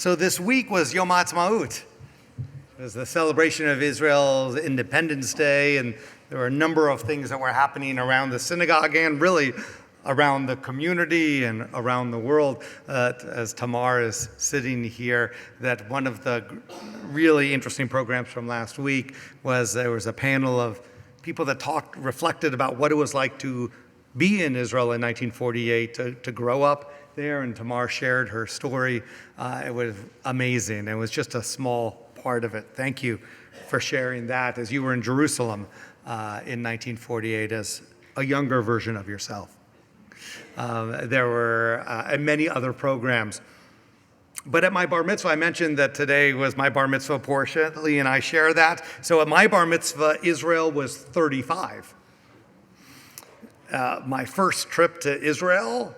So this week was Yom Ha'atzmaut. It was the celebration of Israel's Independence Day, and there were a number of things that were happening around the synagogue and really around the community and around the world. As Tamar is sitting here, that one of the really interesting programs from last week was there was a panel of people that reflected about what it was like to be in Israel in 1948, to grow up there, and Tamar shared her story. It was amazing. It was just a small part of it. Thank you for sharing that as you were in Jerusalem in 1948 as a younger version of yourself. There were many other programs. But at my bar mitzvah, I mentioned that today was my bar mitzvah portion, Lee and I share that. So at my bar mitzvah, Israel was 35. My first trip to Israel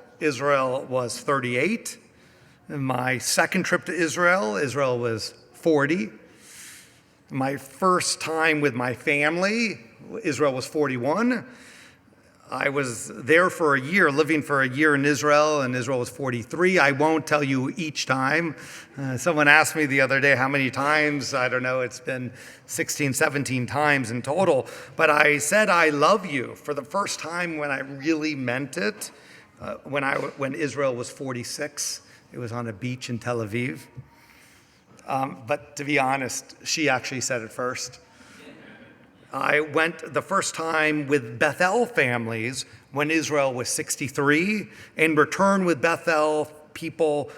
was 38. My second trip to Israel was 40. My first time with my family, Israel was 41. I was there for a year, living for a year in Israel, and Israel was 43. I won't tell you each time. Someone asked me the other day how many times. I don't know, it's been 16, 17 times in total. But I said I love you for the first time when I really meant it, when Israel was 46. It was on a beach in Tel Aviv. But to be honest, she actually said it first. I went the first time with Bethel families when Israel was 63, and returned with Bethel people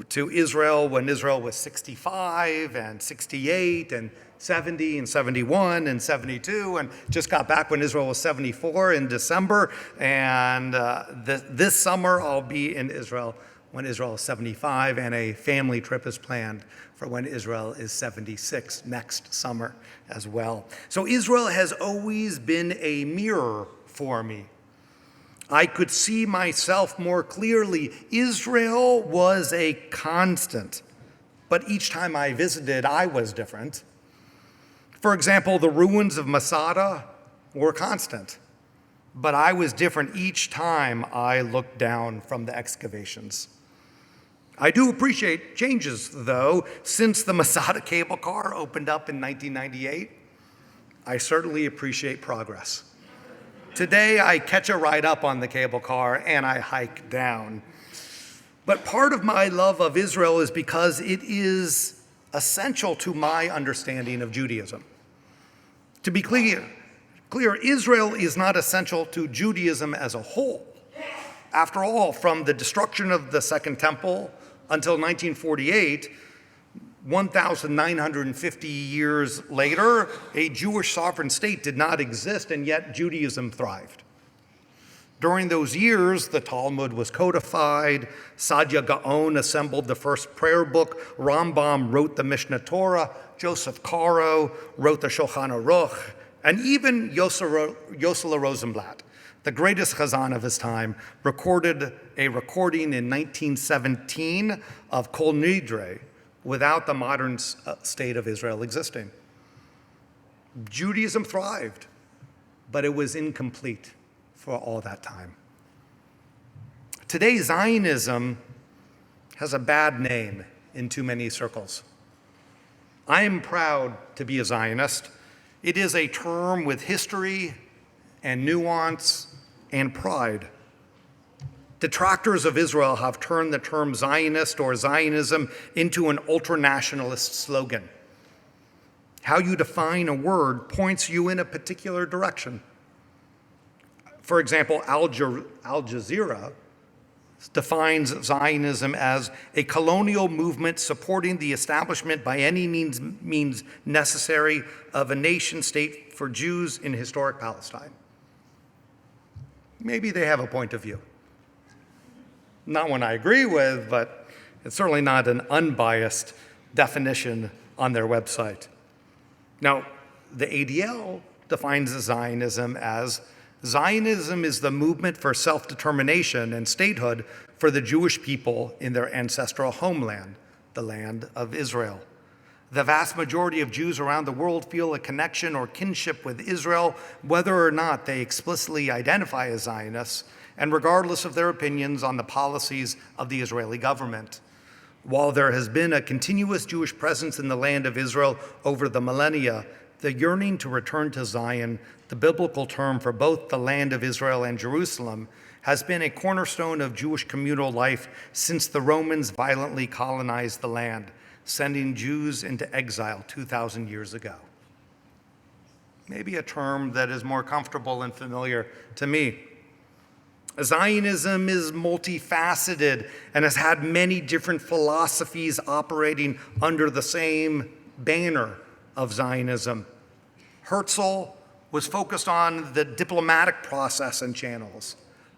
to Israel when Israel was 65 and 68 and 70 and 71 and 72, and just got back when Israel was 74 in December. And this summer I'll be in Israel when Israel is 75, and a family trip is planned for when Israel is 76 next summer as well. So Israel has always been a mirror for me. I could see myself more clearly. Israel was a constant, but each time I visited, I was different. For example, the ruins of Masada were constant, but I was different each time I looked down from the excavations. I do appreciate changes, though. Since the Masada cable car opened up in 1998, I certainly appreciate progress. Today, I catch a ride up on the cable car and I hike down. But part of my love of Israel is because it is essential to my understanding of Judaism. To be clear, Israel is not essential to Judaism as a whole. After all, from the destruction of the Second Temple until 1948, 1,950 years later, a Jewish sovereign state did not exist, and yet Judaism thrived. During those years, the Talmud was codified, Sadia Gaon assembled the first prayer book, Rambam wrote the Mishnah Torah, Joseph Caro wrote the Shulchan Aruch, and even Yosela Rosenblatt, the greatest chazan of his time, recorded a recording in 1917 of Kol Nidre without the modern state of Israel existing. Judaism thrived, but it was incomplete for all that time. Today, Zionism has a bad name in too many circles. I am proud to be a Zionist. It is a term with history and nuance and pride. Detractors of Israel have turned the term Zionist or Zionism into an ultranationalist slogan. How you define a word points you in a particular direction. For example, Al Jazeera defines Zionism as a colonial movement supporting the establishment by any means necessary of a nation state for Jews in historic Palestine. Maybe they have a point of view. Not one I agree with, but it's certainly not an unbiased definition on their website. Now, the ADL defines Zionism as Zionism is the movement for self-determination and statehood for the Jewish people in their ancestral homeland, the land of Israel. The vast majority of Jews around the world feel a connection or kinship with Israel, whether or not they explicitly identify as Zionists, and regardless of their opinions on the policies of the Israeli government. While there has been a continuous Jewish presence in the land of Israel over the millennia, the yearning to return to Zion, the biblical term for both the land of Israel and Jerusalem, has been a cornerstone of Jewish communal life since the Romans violently colonized the land, sending Jews into exile 2,000 years ago. Maybe a term that is more comfortable and familiar to me. Zionism is multifaceted and has had many different philosophies operating under the same banner of Zionism. Herzl was focused on the diplomatic process and channels.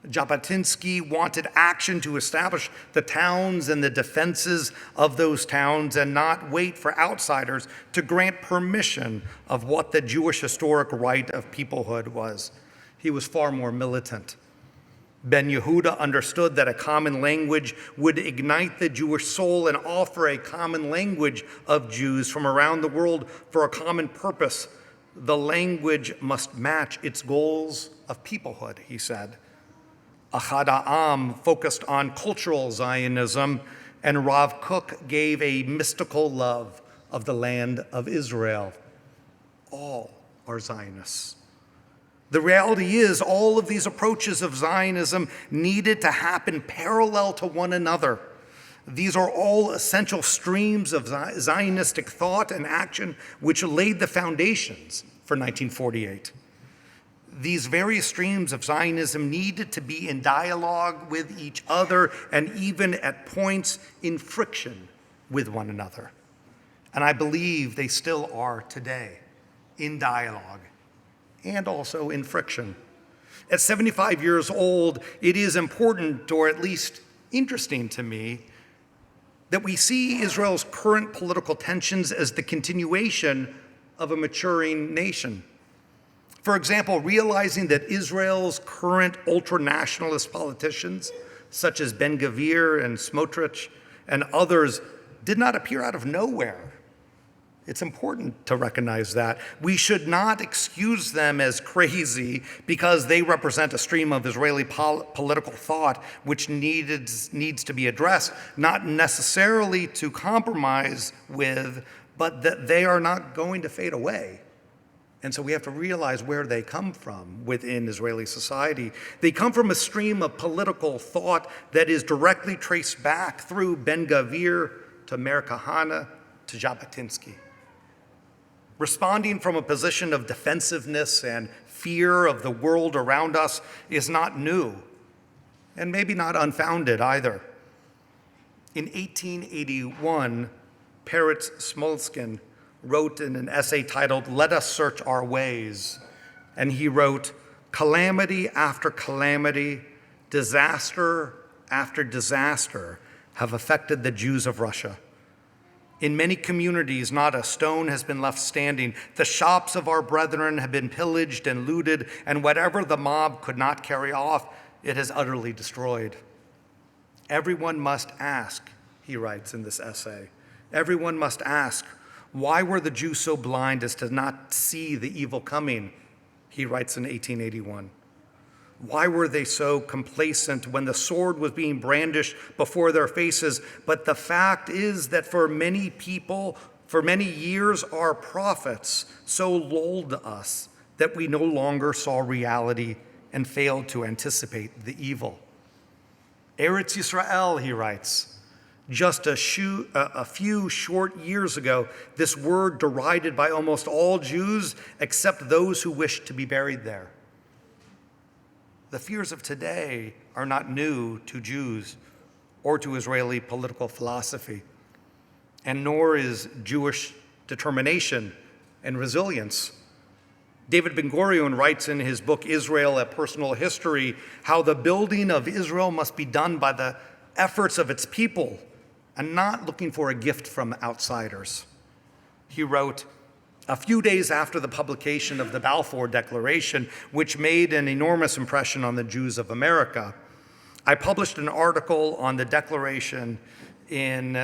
Jabotinsky wanted action to establish the towns and the defenses of those towns and not wait for outsiders to grant permission of what the Jewish historic right of peoplehood was. He was far more militant. Ben Yehuda understood that a common language would ignite the Jewish soul and offer a common language of Jews from around the world for a common purpose. The language must match its goals of peoplehood, he said. Ahad Ha'am focused on cultural Zionism, and Rav Kook gave a mystical love of the land of Israel. All are Zionists. The reality is, all of these approaches of Zionism needed to happen parallel to one another. These are all essential streams of Zionistic thought and action which laid the foundations for 1948. These various streams of Zionism needed to be in dialogue with each other and even at points in friction with one another. And I believe they still are today, in dialogue and also in friction. At 75 years old, it is important, or at least interesting to me, that we see Israel's current political tensions as the continuation of a maturing nation. For example, realizing that Israel's current ultra-nationalist politicians, such as Ben-Gvir and Smotrich and others, did not appear out of nowhere. It's important to recognize that. We should not excuse them as crazy because they represent a stream of Israeli political thought which needs to be addressed, not necessarily to compromise with, but that they are not going to fade away. And so we have to realize where they come from within Israeli society. They come from a stream of political thought that is directly traced back through Ben-Gvir to Meir Kahane to Jabotinsky. Responding from a position of defensiveness and fear of the world around us is not new, and maybe not unfounded either. In 1881, Peretz Smolskin wrote in an essay titled, "Let Us Search Our Ways," and he wrote, "Calamity after calamity, disaster after disaster have affected the Jews of Russia. In many communities, not a stone has been left standing. The shops of our brethren have been pillaged and looted, and whatever the mob could not carry off, it has utterly destroyed. Everyone must ask," he writes in this essay, "everyone must ask, why were the Jews so blind as to not see the evil coming?" He writes in 1881. Why were they so complacent when the sword was being brandished before their faces? But the fact is that for many people, for many years, our prophets so lulled us that we no longer saw reality and failed to anticipate the evil. Eretz Yisrael, he writes, just a few short years ago, this word derided by almost all Jews except those who wished to be buried there. The fears of today are not new to Jews or to Israeli political philosophy, and nor is Jewish determination and resilience. David Ben-Gurion writes in his book, Israel, A Personal History, how the building of Israel must be done by the efforts of its people and not looking for a gift from outsiders. He wrote, a few days after the publication of the Balfour Declaration, which made an enormous impression on the Jews of America, I published an article on the Declaration in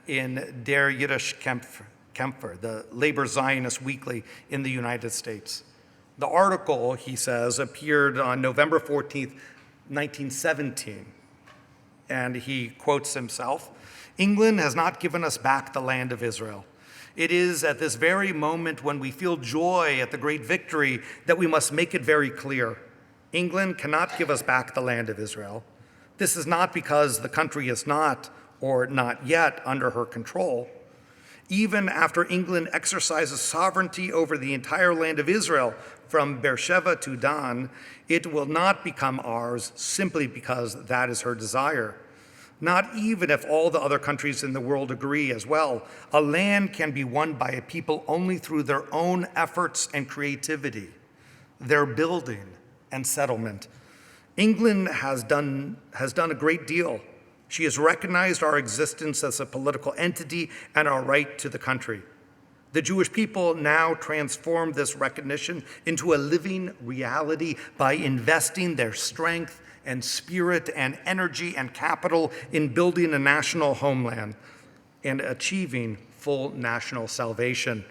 Der Yiddish Kämpfer, the Labor Zionist Weekly in the United States. The article, he says, appeared on November 14th, 1917. And he quotes himself, "England has not given us back the land of Israel. It is at this very moment when we feel joy at the great victory that we must make it very clear. England cannot give us back the land of Israel. This is not because the country is not, or not yet, under her control. Even after England exercises sovereignty over the entire land of Israel, from Beersheba to Dan, it will not become ours simply because that is her desire. Not even if all the other countries in the world agree as well. A land can be won by a people only through their own efforts and creativity, their building and settlement. England has done a great deal. She has recognized our existence as a political entity and our right to the country. The Jewish people now transform this recognition into a living reality by investing their strength and spirit and energy and capital in building a national homeland and achieving full national salvation."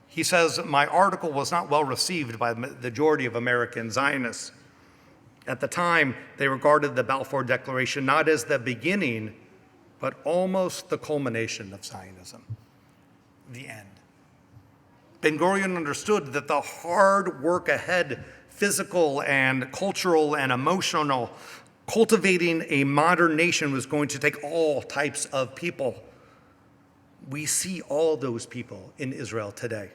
He says, "My article was not well received by the majority of American Zionists. At the time, they regarded the Balfour Declaration not as the beginning, but almost the culmination of Zionism, the end." Ben-Gurion understood that the hard work ahead, physical and cultural and emotional, cultivating a modern nation was going to take all types of people. We see all those people in Israel today.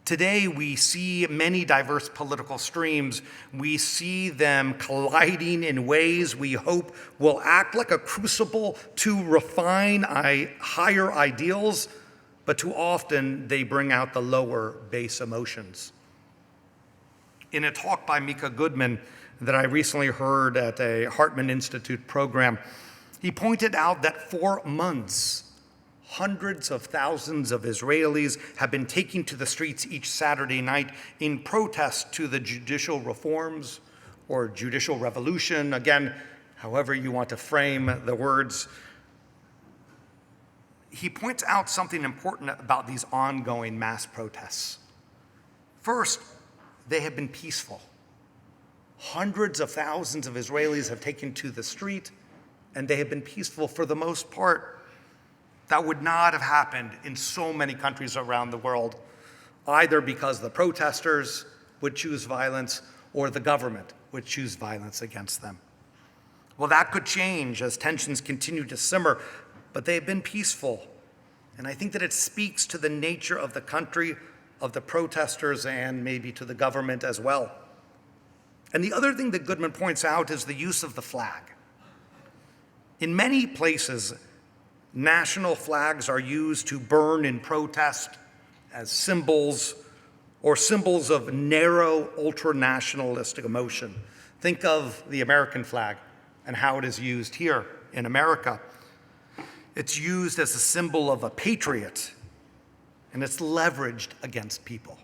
Today, we see many diverse political streams. We see them colliding in ways we hope will act like a crucible to refine higher ideals, but too often they bring out the lower base emotions. In a talk by Mika Goodman that I recently heard at a Hartman Institute program, he pointed out that for months, hundreds of thousands of Israelis have been taking to the streets each Saturday night in protest to the judicial reforms or judicial revolution, again, however you want to frame the words. He points out something important about these ongoing mass protests. First, they have been peaceful. Hundreds of thousands of Israelis have taken to the street, and they have been peaceful for the most part. That would not have happened in so many countries around the world, either because the protesters would choose violence or the government would choose violence against them. Well, that could change as tensions continue to simmer, but they have been peaceful. And I think that it speaks to the nature of the country, of the protesters, and maybe to the government as well. And the other thing that Goodman points out is the use of the flag. In many places, national flags are used to burn in protest as symbols or symbols of narrow, ultra-nationalistic emotion. Think of the American flag and how it is used here in America. It's used as a symbol of a patriot, and it's leveraged against people.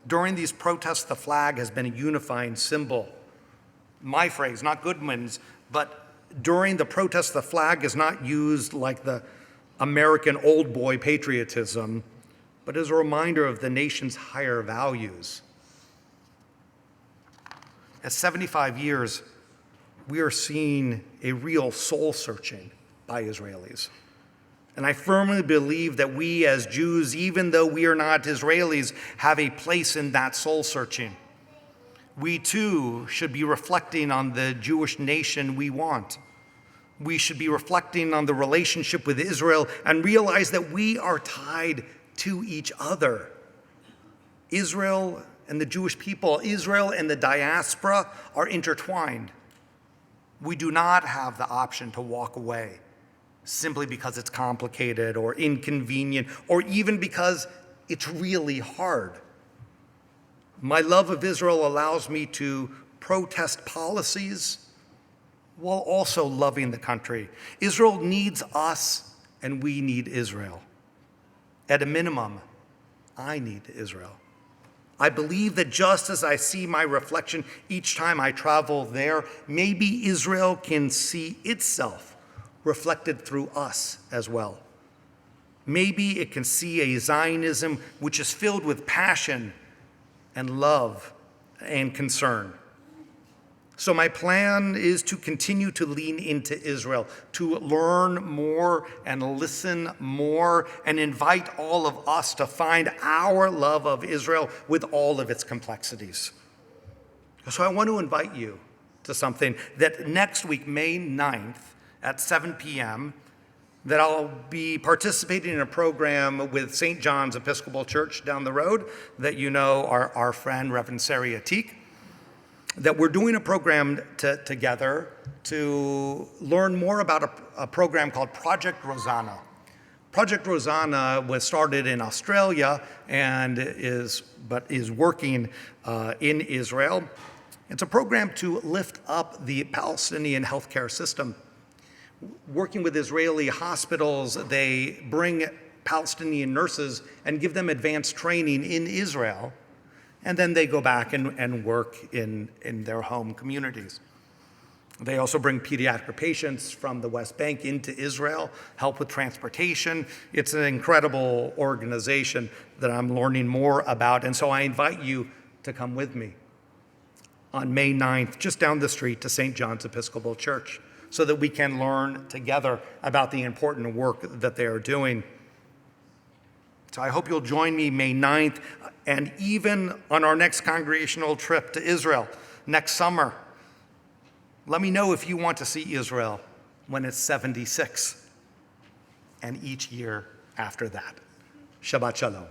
During these protests, the flag has been a unifying symbol. My phrase, not Goodman's, but during the protests, the flag is not used like the American old boy patriotism, but as a reminder of the nation's higher values. At 75 years, we are seeing a real soul searching by Israelis. And I firmly believe that we as Jews, even though we are not Israelis, have a place in that soul searching. We too should be reflecting on the Jewish nation we want. We should be reflecting on the relationship with Israel and realize that we are tied to each other. Israel and the Jewish people, Israel and the diaspora are intertwined. We do not have the option to walk away simply because it's complicated or inconvenient or even because it's really hard. My love of Israel allows me to protest policies while also loving the country. Israel needs us and we need Israel. At a minimum, I need Israel. I believe that just as I see my reflection each time I travel there, maybe Israel can see itself reflected through us as well. Maybe it can see a Zionism which is filled with passion and love and concern. So my plan is to continue to lean into Israel, to learn more and listen more, and invite all of us to find our love of Israel with all of its complexities. So I want to invite you to something that next week, May 9th at 7 p.m., that I'll be participating in a program with St. John's Episcopal Church down the road that you know our friend Reverend Sari Atik, that we're doing a program together to learn more about a program called Project Rosanna. Project Rosanna was started in Australia and is working in Israel. It's a program to lift up the Palestinian healthcare system. Working with Israeli hospitals, they bring Palestinian nurses and give them advanced training in Israel, and then they go back and work in their home communities. They also bring pediatric patients from the West Bank into Israel, help with transportation. It's an incredible organization that I'm learning more about, and so I invite you to come with me on May 9th, just down the street to St. John's Episcopal Church, so that we can learn together about the important work that they are doing. So I hope you'll join me May 9th, and even on our next congregational trip to Israel next summer. Let me know if you want to see Israel when it's 76, and each year after that. Shabbat Shalom.